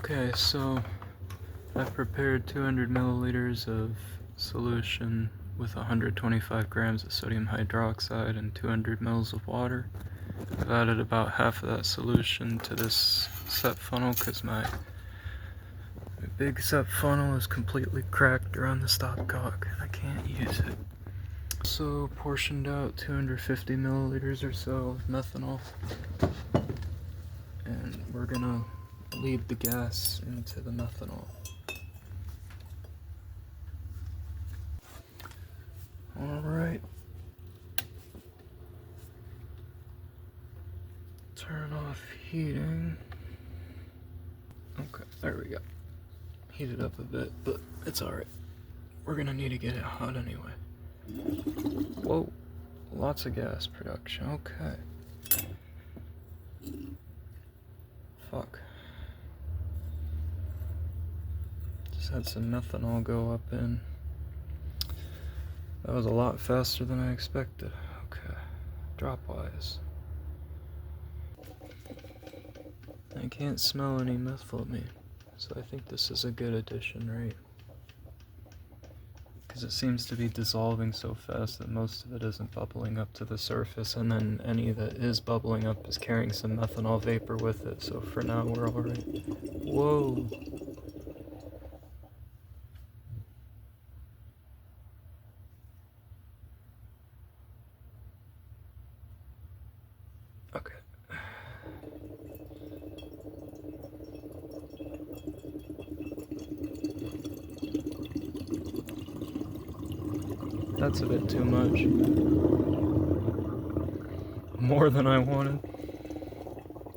Okay, so I've prepared 200 milliliters of solution with 125 grams of sodium hydroxide and 200 mils of water. I've added about half of that solution to this set funnel because my big set funnel is completely cracked around the stopcock and I can't use it. So portioned out 250 milliliters or so of methanol, and we're gonna lead the gas into the methanol. Alright. Turn off heating. Okay, there we go. Heated up a bit, but it's alright. We're gonna need to get it hot anyway. Whoa, lots of gas production, okay. Fuck. Just had some methanol go up in. That was a lot faster than I expected. Okay, drop-wise. I can't smell any methylamine, so I think this is a good addition, right? Because it seems to be dissolving so fast that most of it isn't bubbling up to the surface, and then any that is bubbling up is carrying some methanol vapor with it, so for now we're alright. Whoa! Okay. That's a bit too much. More than I wanted.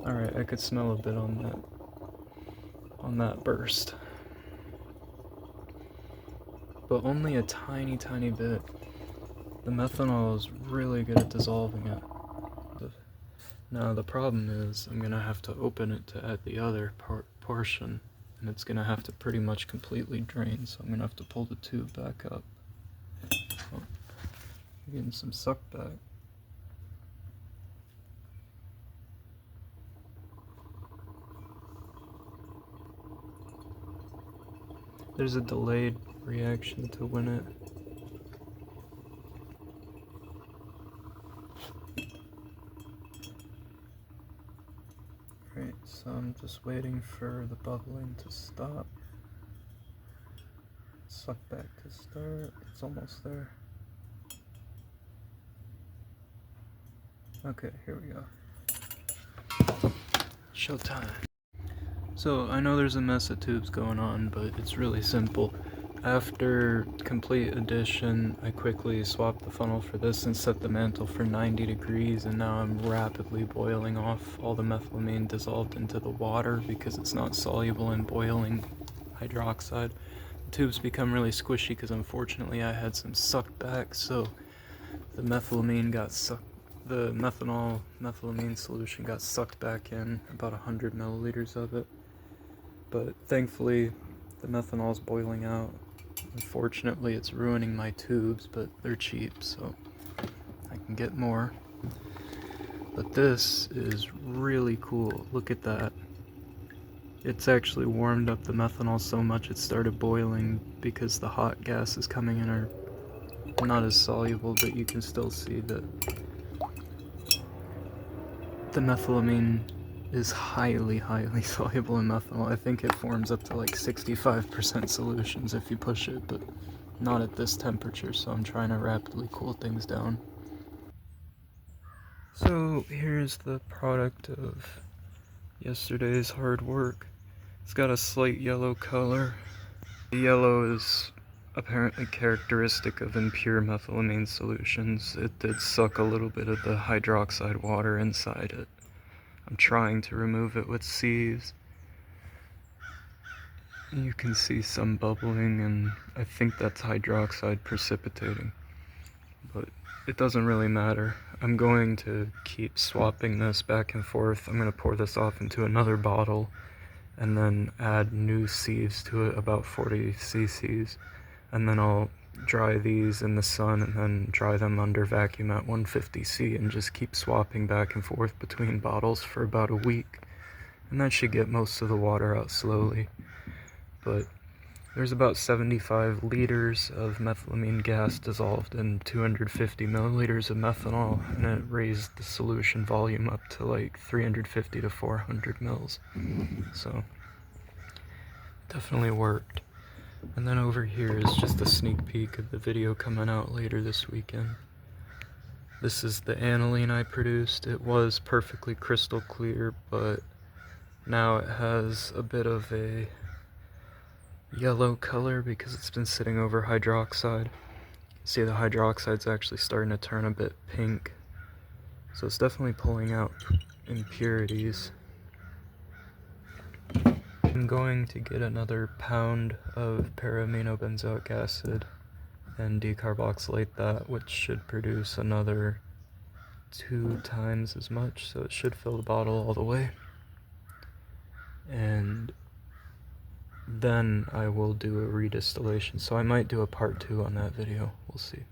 Alright, I could smell a bit on that burst. But only a tiny bit. The methanol is really good at dissolving it. Now the problem is I'm gonna have to open it to add the other portion, and it's gonna have to pretty much completely drain, so I'm gonna have to pull the tube back up. Oh, getting some suck back. There's a delayed reaction to when it Right, so I'm just waiting for the bubbling to stop. Suck back to start. It's almost there. Okay, here we go. Showtime. So I know there's a mess of tubes going on, but it's really simple. After complete addition, I quickly swapped the funnel for this and set the mantle for 90 degrees, and now I'm rapidly boiling off all the methylamine dissolved into the water because it's not soluble in boiling hydroxide. The tubes become really squishy because unfortunately I had some suck back, so the methylamine got sucked. The methylamine solution got sucked back in, about 100 milliliters of it. But thankfully, the methanol's boiling out. Unfortunately, it's ruining my tubes, but they're cheap, so I can get more. But this is really cool. Look at that. It's actually warmed up the methanol so much it started boiling because the hot gases coming in are not as soluble, but you can still see that the methylamine is highly soluble in methanol. I think it forms up to like 65% solutions if you push it, but not at this temperature, so I'm trying to rapidly cool things down. So here's the product of yesterday's hard work. It's got a slight yellow color. The yellow is apparently characteristic of impure methylamine solutions. It did suck a little bit of the hydroxide water inside it. I'm trying to remove it with sieves. You can see some bubbling, and I think that's hydroxide precipitating. But it doesn't really matter. I'm going to keep swapping this back and forth. I'm going to pour this off into another bottle and then add new sieves to it, about 40 cc's. And then I'll dry these in the sun and then dry them under vacuum at 150 C and just keep swapping back and forth between bottles for about a week. and that should get most of the water out slowly. But there's about 75 liters of methylamine gas dissolved in 250 milliliters of methanol, and it raised the solution volume up to like 350 to 400 mils. So definitely worked. And then over here is just a sneak peek of the video coming out later this weekend. This is the aniline I produced. It was perfectly crystal clear, but now it has a bit of a yellow color because it's been sitting over hydroxide. See, the hydroxide's actually starting to turn a bit pink. So it's definitely pulling out impurities. I'm going to get another pound of para-aminobenzoic acid and decarboxylate that, which should produce another 2 times as much, so it should fill the bottle all the way. And then I will do a redistillation, so I might do a part 2 on that video, we'll see.